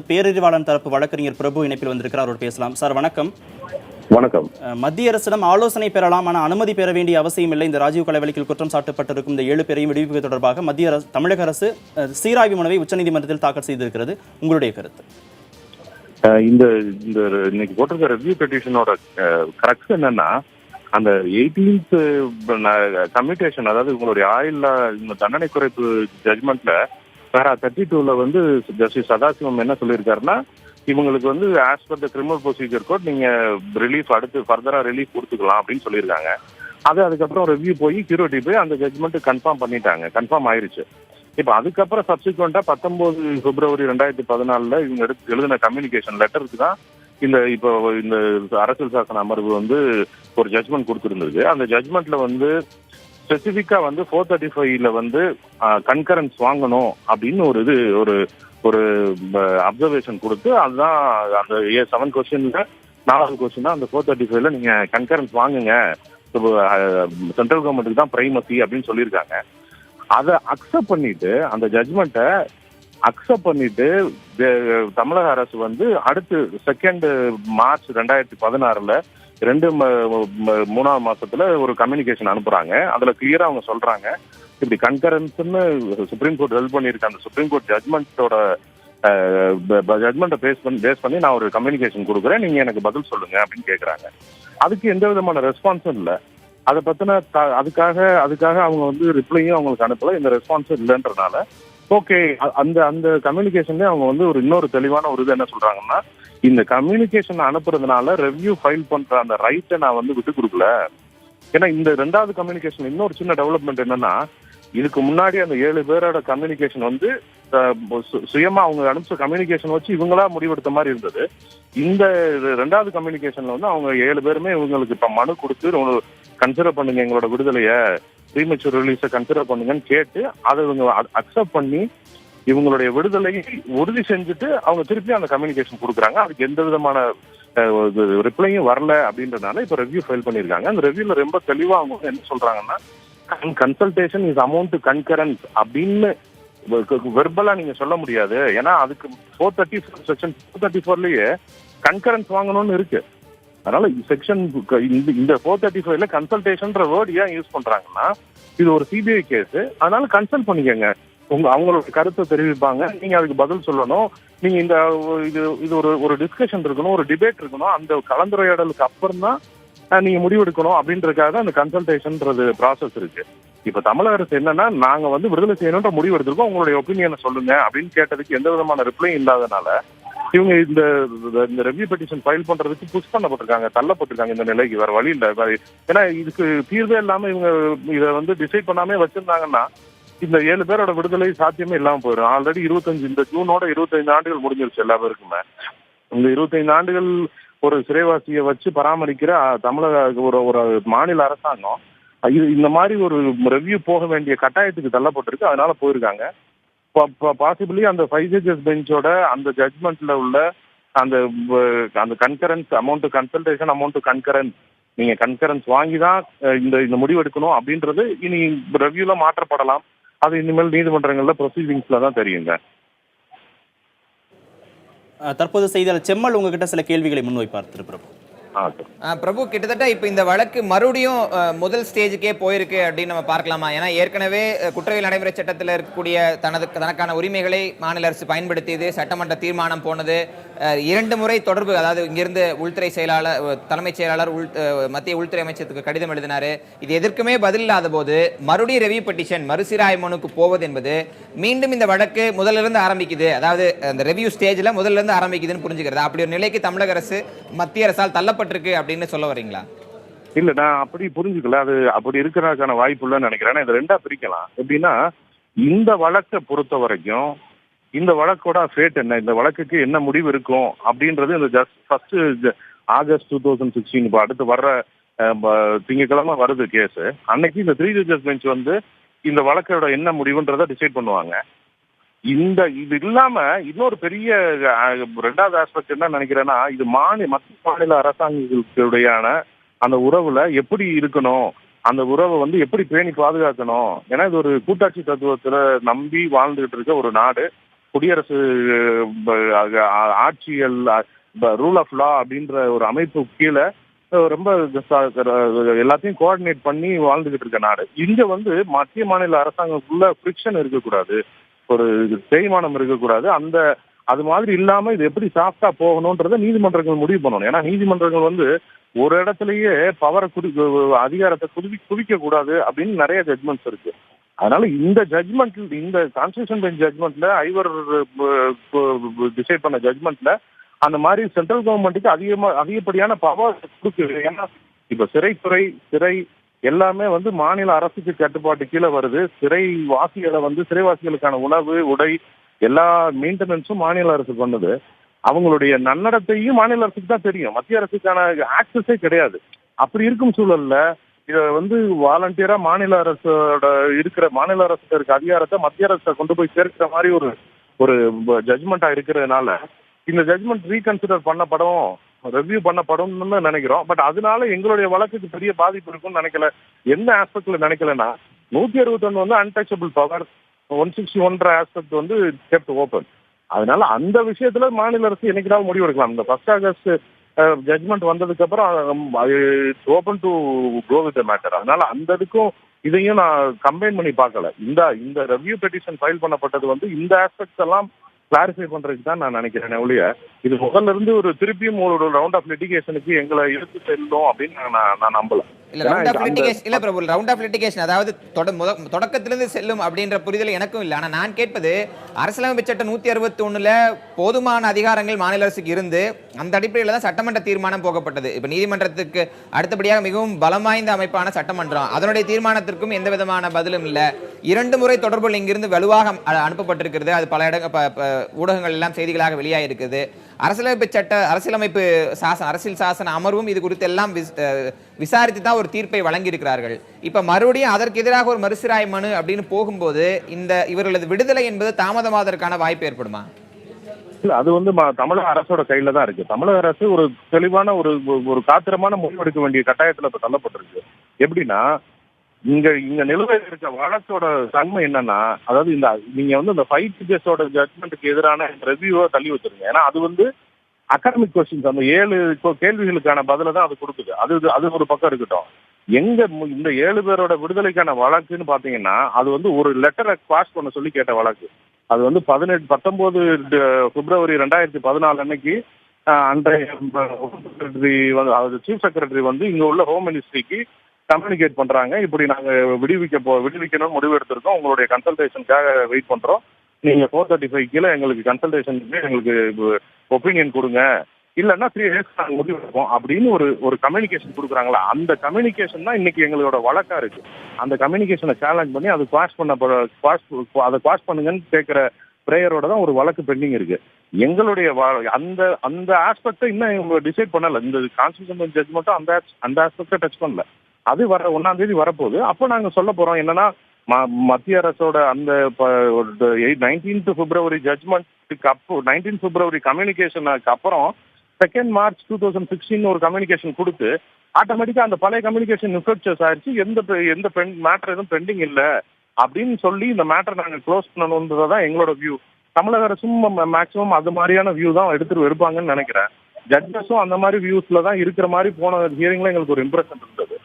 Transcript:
பேரறிவாளன் தரப்பு வழக்கறிஞர் பிரபு இணைப்பில் வந்திருக்கிறார். அவர் பேசலாம். சார் வணக்கம். வணக்கம். மத்திய அரசிடம் ஆலோசனை பெறலாம், ஆனால் அனுமதி பெற வேண்டிய அவசியம் இல்லை. இந்த ராஜீவ் கொலை வழக்கில் குற்றம் சாட்டப்பட்டிருக்கும் இந்த 7 பேரையும் விடுவிப்பது தொடர்பாக தமிழக அரசு சீராய்வு மனுவை உச்சநீதிமன்றத்தில் தாக்கல் செய்திருக்கிறது. உங்களுடைய கருத்து? இந்த இன்னைக்கு போட்டிருக்க ரிவ்யூ பெட்டிஷனோட கரெக்ட் என்னன்னா, அந்த 18th கம்யூட்டேஷன், அதாவது உங்களுடைய ஆயுள்ல இந்த தண்டனை குறைப்பு ஜட்மெண்ட்ல பேரா 32ல ஜஸ்டிஸ் சதாசிவம் என்ன சொல்லியிருக்காருன்னா, இவங்களுக்கு as per the criminal procedure code நீங்க ரிலீஃப் அடுத்து ஃபர்தரா ரிலீஃப் கொடுத்துக்கலாம் அப்படின்னு சொல்லியிருக்காங்க. அதுக்கப்புறம் ரிவ்யூ போய் கியூரிட்டி போய் அந்த ஜட்மெண்ட் கன்ஃபார்ம் ஆயிருச்சு. இப்ப அதுக்கப்புறம் சப்சிக்வெண்டா 19 பிப்ரவரி 2014 இவங்க எழுதின கம்யூனிகேஷன் லெட்டருக்கு தான் இப்போ இந்த அரசியல் சாசன அமர்வு ஒரு ஜட்மெண்ட் கொடுத்துருந்தது. அந்த ஜட்மெண்ட்ல ஸ்பெசிபிக்கா 435ல கன்கரன்ஸ் வாங்கணும் அப்படின்னு ஒரு அப்சர்வேஷன் கொடுத்து, அதுதான் அந்த 7 கொஸ்டின்ல 4வது கொஸ்டின் அந்த 435ல நீங்க கன்கரன்ஸ் வாங்குங்க, சென்ட்ரல் கவர்மெண்ட்டுக்கு தான் பிரைமசி அப்படின்னு சொல்லியிருக்காங்க. அதை அக்செப்ட் பண்ணிட்டு அந்த ஜட்மெண்ட்டை அக்செப்ட் பண்ணிட்டு தமிழக அரசு அடுத்து 2 மார்ச் 2016 3ஆம் மாசத்துல ஒரு கம்யூனிகேஷன் அனுப்புறாங்க. அதுல கிளியரா அவங்க சொல்றாங்க, இப்படி கன்கரன்ஸ்ன்னு சுப்ரீம் கோர்ட் ஹெல்ப் பண்ணியிருக்க அந்த சுப்ரீம் கோர்ட் ஜட்மெண்ட்டோட ஜட்மெண்ட்டை பேஸ் பண்ணி நான் ஒரு கம்யூனிகேஷன் கொடுக்குறேன், நீங்க எனக்கு பதில் சொல்லுங்க அப்படின்னு கேட்கறாங்க. அதுக்கு எந்த விதமான ரெஸ்பான்ஸும் இல்லை. அதை பத்தின அதுக்காக அவங்க ரிப்ளையும் அவங்களுக்கு அனுப்பல, இந்த ரெஸ்பான்ஸும் இல்லைன்றதுனால ஓகே, அந்த கம்யூனிகேஷன்ல அவங்க இன்னொரு தெளிவான ஒரு இது என்ன சொல்றாங்கன்னா, இந்த கம்யூனிகேஷன் அனுப்புறதுனால ரெவ்யூ ஃபைல் பண்ற அந்த ரைட்டை நான் விட்டு கொடுக்கல. ஏன்னா இந்த 2வது கம்யூனிகேஷன் இன்னொரு சின்ன டெவலப்மெண்ட் என்னன்னா, இதுக்கு முன்னாடி அந்த 7 பேரோட கம்யூனிகேஷன் சுயமா அவங்க அனுப்பிச்ச கம்யூனிகேஷன் வச்சு இவங்களா முடிவெடுத்த மாதிரி இருந்தது. இந்த 2வது கம்யூனிகேஷன்ல அவங்க 7 பேருமே இவங்களுக்கு இப்ப மனு கொடுத்து கன்சிடர் பண்ணுங்க, எங்களோட விடுதலைய ப்ரீமெச்சூர் ரிலீஸை கன்சிடர் பண்ணுங்கன்னு கேட்டு அதை இவங்க அக்செப்ட் பண்ணி இவங்களுடைய விடுதலையை உறுதி செஞ்சுட்டு அவங்க திருப்பி அந்த கம்யூனிகேஷன் கொடுக்குறாங்க. அதுக்கு எந்த விதமான ரிப்ளையும் வரல அப்படின்றதுனால இப்ப ரெவ்யூ ஃபைல் பண்ணிருக்காங்க. அந்த ரெவ்யூல ரொம்ப தெளிவா அவங்க என்ன சொல்றாங்கன்னா, consultation is amount to concurrence அப்படின்னு வெர்பலா நீங்க சொல்ல முடியாது. ஏன்னா அதுக்கு 434 செக்ஷன் 434லயே கன்கரன்ஸ் வாங்கணும்னு இருக்கு. அதனால செக்ஷன் இந்த 435ல கன்சல்டேஷன் வேர்ட் ஏன் யூஸ் பண்றாங்கன்னா, இது ஒரு சிபிஐ கேஸ், அதனால கன்சல்ட் பண்ணிக்கங்க, அவங்களோட கருத்தை தெரிவிப்பாங்க, நீங்க அதுக்கு பதில் சொல்லணும், நீங்க இது ஒரு டிஸ்கஷன் இருக்கணும், ஒரு டிபேட் இருக்கணும், அந்த கலந்துரையாடலுக்கு அப்புறம் தான் நீங்க முடிவெடுக்கணும் அப்படின்றதுக்காக அந்த கன்சல்டேஷன்ன்றது ப்ராசஸ் இருக்கு. இப்ப தமிழக அரசு என்னன்னா, நாங்க விடுதலை செய்யணும்ன்ற முடிவு எடுத்திருக்கோம், உங்களுடைய ஒப்பீனியனை சொல்லுங்க அப்படின்னு கேட்டதுக்கு எந்த விதமான ரிப்ளையும் இல்லாதனால இவங்க இந்த ரெவ்யூ பெட்டிஷன் ஃபைல் பண்றதுக்கு புஷ் பண்ணப்பட்டிருக்காங்க, தள்ளப்பட்டிருக்காங்க. இந்த நிலைக்கு வேற வழி இல்லை. ஏன்னா இதுக்கு தீர்வே இல்லாம இவங்க இதை டிசைட் பண்ணாமே வச்சிருந்தாங்கன்னா இந்த 7 பேரோட விடுதலை சாத்தியமே இல்லாம போயிடும். ஆல்ரெடி 25 இந்த ஜூனோட 25 ஆண்டுகள் முடிஞ்சிருச்சு எல்லா பேருக்குமே. இந்த 25 ஆண்டுகள் ஒரு சிறைவாசியை வச்சு பராமரிக்கிற தமிழக ஒரு மாநில அரசாங்கம் இந்த மாதிரி ஒரு ரெவ்யூ போக வேண்டிய கட்டாயத்துக்கு தள்ளப்பட்டிருக்கு. அதனால போயிருக்காங்க. பாசிபிளி அந்த 5 ஜட்ஜஸ் பெஞ்சோட அந்த ஜட்மெண்ட்ல உள்ள அந்த concurrence amount, consultation amount concurrence, நீங்க கன்கரன்ஸ் வாங்கி தான் இந்த முடிவு எடுக்கணும் அப்படின்றது இனி ரெவ்யூல மாற்றப்படலாம். அது இனிமேல் நீதிமன்றங்கள்ல ப்ரொசீடிங்ஸ்ல தான் தெரியுங்க. தற்போது செய்தியாளர் செம்மல் உங்ககிட்ட சில கேள்விகளை முன்வைப்பார். பிரபு பிரபு, கிட்டத்தட்ட இப்ப இந்த வழக்கு மறுபடியும் முதல் ஸ்டேஜுக்கே போயிருக்கு அப்படின்னு நம்ம பார்க்கலாமா? ஏன்னா ஏற்கனவே குற்றவியல் நடைமுறை சட்டத்தில் இருக்கக்கூடிய தனக்கான உரிமைகளை மாநில அரசு பயன்படுத்தியது, சட்டமன்ற தீர்மானம் போனது, 2 முறை தொடர்பு, அதாவது இங்கிருந்து உள்துறை செயலாளர், தலைமைச் செயலாளர் மத்திய உள்துறை அமைச்சருக்கு கடிதம் எழுதினாரு. இது எதற்குமே பதில் இல்லாத போது மறுபடியும் ரெவ்யூ பெட்டிஷன் மறுசீராய்வு மனுக்கு போவது என்பது மீண்டும் இந்த வழக்கு முதல்ல இருந்து ஆரம்பிக்குது, அதாவது அந்த ரெவ்யூ ஸ்டேஜ்ல முதல்ல இருந்து ஆரம்பிக்குதுன்னு புரிஞ்சுக்கிறது. அப்படி ஒரு நிலைக்கு தமிழக அரசு மத்திய அரசால் தள்ளப்பட்டிருக்கு அப்படின்னு சொல்ல வரீங்களா? இல்ல, நான் அப்படி புரிஞ்சுக்கல. அது அப்படி இருக்கிறதுக்கான வாய்ப்பு இல்லைன்னு நினைக்கிறேன். இது 2ஆ பிரிக்கலாம். எப்படின்னா, இந்த வழக்கை பொறுத்த வரைக்கும் இந்த வழக்கோட ஃபேட் என்ன, இந்த வழக்குக்கு என்ன முடிவு இருக்கும் அப்படின்றது இந்த ஃபர்ஸ்ட் ஆகஸ்ட் 2016 இப்போ அடுத்து வர்ற திங்கட்கிழமை வருது கேஸ். அன்னைக்கு இந்த 3 ஜட்ஜஸ் பெஞ்ச் இந்த வழக்கோட என்ன முடிவுன்றதை டிசைட் பண்ணுவாங்க. இது இல்லாம இன்னொரு பெரிய 2வது ஆஸ்பெக்ட் என்ன நினைக்கிறேன்னா, இது மத்திய மாநில அரசாங்கங்களுடையான அந்த உறவுல எப்படி இருக்கணும், அந்த உறவை எப்படி பேணி பாதுகாக்கணும். ஏன்னா இது ஒரு கூட்டாட்சி தத்துவத்துல நம்பி வாழ்ந்துகிட்டு இருக்க ஒரு நாடு. குடியரசு ஆட்சியல் ரூல் ஆஃப் லா அப்படின்ற ஒரு அமைப்பு கீழே ரொம்ப எல்லாத்தையும் கோஆர்டினேட் பண்ணி வாழ்ந்துகிட்டு இருக்க நாடு. இங்க வந்து மத்திய மாநில அரசாங்கத்துக்குள்ள ஃபிரிக்ஷன் இருக்கக்கூடாது, ஒரு தேய்மானம் இருக்கக்கூடாது. அது மாதிரி இல்லாம இது எப்படி சாஃப்டா போகணும்ன்றத நீதிமன்றங்கள் முடிவு பண்ணணும். ஏன்னா நீதிமன்றங்கள் வந்து ஒரு இடத்துலயே பவரை அதிகாரத்தை குவிக்க கூடாது அப்படின்னு நிறைய ஜட்மெண்ட்ஸ் இருக்கு. அதனால இந்த ஜட்மெண்ட், இந்த கான்ஸ்டிடியூஷன் பெஞ்ச் ஜட்மெண்ட்ல ஐவர் டிசைட் பண்ண ஜட்மெண்ட்ல அந்த மாதிரி சென்ட்ரல் கவர்மெண்ட்டுக்கு அதிகப்படியான பவர் கொடுக்குது. ஏன்னா இப்ப சிறை எல்லாமே வந்து மாநில அரசுக்கு கட்டுப்பாட்டு கீழே வருது. சிறைவாசிகளுக்கான உணவு, உடை, எல்லா மெயின்டெனன்ஸும் மாநில அரசு பண்ணுது. அவங்களுடைய நன்னடத்தையும் மாநில அரசுக்கு தான் தெரியும், மத்திய அரசுக்கான ஆக்சஸே கிடையாது. அப்படி இருக்கும் சூழல்ல இத வந்து வாலண்டியரா மாநில அரசுக்கு இருக்க அதிகாரத்தை மத்திய அரசை கொண்டு போய் சேர்க்கிற மாதிரி ஒரு ஜட்மெண்டா இருக்கிறதுனால இந்த ஜட்மெண்ட் ரீகன்சிடர் பண்ணப்படும், ரெவ்யூ பண்ணப்படும்னு நினைக்கிறோம். பட் அதனால எங்களுடைய வழக்குக்கு பெரிய பாதிப்பு இருக்கும்னு நினைக்கல. எந்த ஆஸ்பெக்ட்ல நினைக்கலன்னா 161 வந்து அன்டச்சபிள் பவர், 161 ஆஸ்பெக்ட் வந்து கெப்ட் ஓபன். அதனால அந்த விஷயத்துல மாநில அரசு என்னைக்காவது முடிவு எடுக்கலாம். இந்த 1 ஆகஸ்ட் ஜட்மெண்ட் வந்ததுக்கு அப்புறம் open to go with the matter. அதனால அந்த இதுக்கும் இதையும் நான் கம்பைன் பண்ணி பார்க்கல. இந்த ரெவ்யூ பெட்டிஷன் ஃபைல் பண்ணப்பட்டது வந்து இந்த ஆஸ்பெக்ட்ஸ் எல்லாம் கிளாரிஃபை பண்றதுக்கு தான் நான் நினைக்கிறேன் ஒழிய இது முதல்ல இருந்து திருப்பியும் ஒரு ரவுண்ட் ஆஃப் லிட்டிகேஷனுக்கு எங்களை எடுத்து செல்லும் அப்படின்னு நான் நம்பல. ரவுண்ட் ஆஃப் லிட்டிகேஷன் அதாவது தொடக்கத்திலிருந்து செல்லும் அப்படின்ற புரிதல் எனக்கும் இல்லை. ஆனா நான் கேட்பது, அரசியலமைப்பு சட்டம் 161ல போதுமான அதிகாரங்கள் மாநில அரசுக்கு இருந்து அந்த அடிப்படையில் தான் சட்டமன்ற தீர்மானம் போகப்பட்டது. இப்ப நீதிமன்றத்துக்கு அடுத்தபடியாக மிகவும் பலம் வாய்ந்த அமைப்பான சட்டமன்றம், அதனுடைய தீர்மானத்திற்கும் எந்த விதமான பதிலும் இல்லை. 2 முறை தொடர்புகள் இங்கிருந்து வலுவாக அனுப்பப்பட்டிருக்கிறது. அது பல ஊடகங்கள் எல்லாம் செய்திகளாக வெளியாகிருக்குது. அரசியல் சாசன அமர்வும் இது குறித்து எல்லாம் விசாரித்து தான் ஒரு தீர்ப்பை வழங்கியிருக்கிறார்கள். இப்ப மறுபடியும் அதற்கு எதிராக ஒரு மறுசீராய் மனு அப்படின்னு போகும்போது இவர்களது விடுதலை என்பது தாமதமாவதற்கான வாய்ப்பு ஏற்படுமா? இல்ல, அது வந்து தமிழக அரசோட கையில தான் இருக்கு. தமிழக அரசு ஒரு தெளிவான ஒரு காத்திரமான முடிவெடுக்க வேண்டிய கட்டாயத்துல இப்ப தள்ளப்பட்டிருக்கு. எப்படின்னா இங்க நிலுவையில் இருக்க வழக்கோட தன்மை என்னன்னா, அதாவது நீங்க வந்து இந்த 5 ஜட்ஜஸோட ஜட்மெண்ட்டுக்கு எதிரான ரெவ்யூவை தள்ளி வச்சிருங்க. ஏன்னா அது வந்து அகாடமிக் கொஸ்டின்ஸ், அந்த 7 கேள்விகளுக்கான பதில தான் அது கொடுக்குது. அது ஒரு பக்கம் இருக்கட்டும். இந்த 7 பேரோட விடுதலைக்கான வழக்குன்னு பாத்தீங்கன்னா அது வந்து ஒரு லெட்டரை பாஸ் பண்ண சொல்லி கேட்ட வழக்கு. அது வந்து 19 பிப்ரவரி 2014 அன்னைக்கு அன்றைய சீஃப் செக்ரட்டரி வந்து இங்க உள்ள ஹோம் மினிஸ்ட்ரிக்கு கம்யூனிகேட் பண்றாங்க. இப்படி நாங்க விடுவிக்கணும்னு முடிவு எடுத்திருக்கோம், உங்களுடைய கன்சல்டேஷனுக்காக வெயிட் பண்றோம், நீங்க 435 கீழே எங்களுக்கு கன்சல்டேஷன் எங்களுக்கு ஒப்பீனியன் கொடுங்க, இல்லைன்னா 3 days நாங்கள் முடிவு எடுப்போம் அப்படின்னு ஒரு கம்யூனிகேஷன் கொடுக்குறாங்களா. அந்த கம்யூனிகேஷன் தான் இன்னைக்கு எங்களோட வழக்கா இருக்கு. அந்த கம்யூனிகேஷனை சேலஞ்ச் பண்ணி அதை குவாஷ் பண்ணுங்கன்னு கேட்கிற பிரேயரோட தான் ஒரு வழக்கு பெண்டிங் இருக்கு. எங்களுடைய அந்த ஆஸ்பெக்டை இன்னும் டிசைட் பண்ணல. இந்த கான்ஸ்டிடியூஷன் ஜட்ஜ்மெண்ட்டும் அந்த ஆஸ்பெக்டை டச் பண்ணல. அது 1ஆம் தேதி வரப்போகுது. அப்போ நாங்க சொல்ல போறோம் என்னன்னா, மத்திய அரசோட அந்த 19 பிப்ரவரி ஜட்ஜ்மெண்ட்டுக்கு 19 பிப்ரவரி கம்யூனிகேஷனுக்கு அப்புறம் 2 மார்ச் 2016 ஒரு கம்யூனிகேஷன் கொடுத்து ஆட்டோமேட்டிக்கா அந்த பழைய கம்யூனிகேஷன் இன்ஃபெக்சஸ் ஆயிடுச்சு. எந்த மேட்டர் எதுவும் பெண்டிங் இல்லை அப்படின்னு சொல்லி இந்த மேட்டர் நாங்க க்ளோஸ் பண்ணணுன்றதான் எங்களோட வியூ. தமிழக அரசும் மேக்சிமம் அது மாதிரியான வியூ தான் எடுப்பாங்கன்னு நினைக்கிறேன். ஜட்ஜஸும் அந்த மாதிரி வியூஸ்ல தான் இருக்கிற மாதிரி போன ஹியரிங்ல எங்களுக்கு ஒரு இம்ப்ரெஷன் இருந்தது.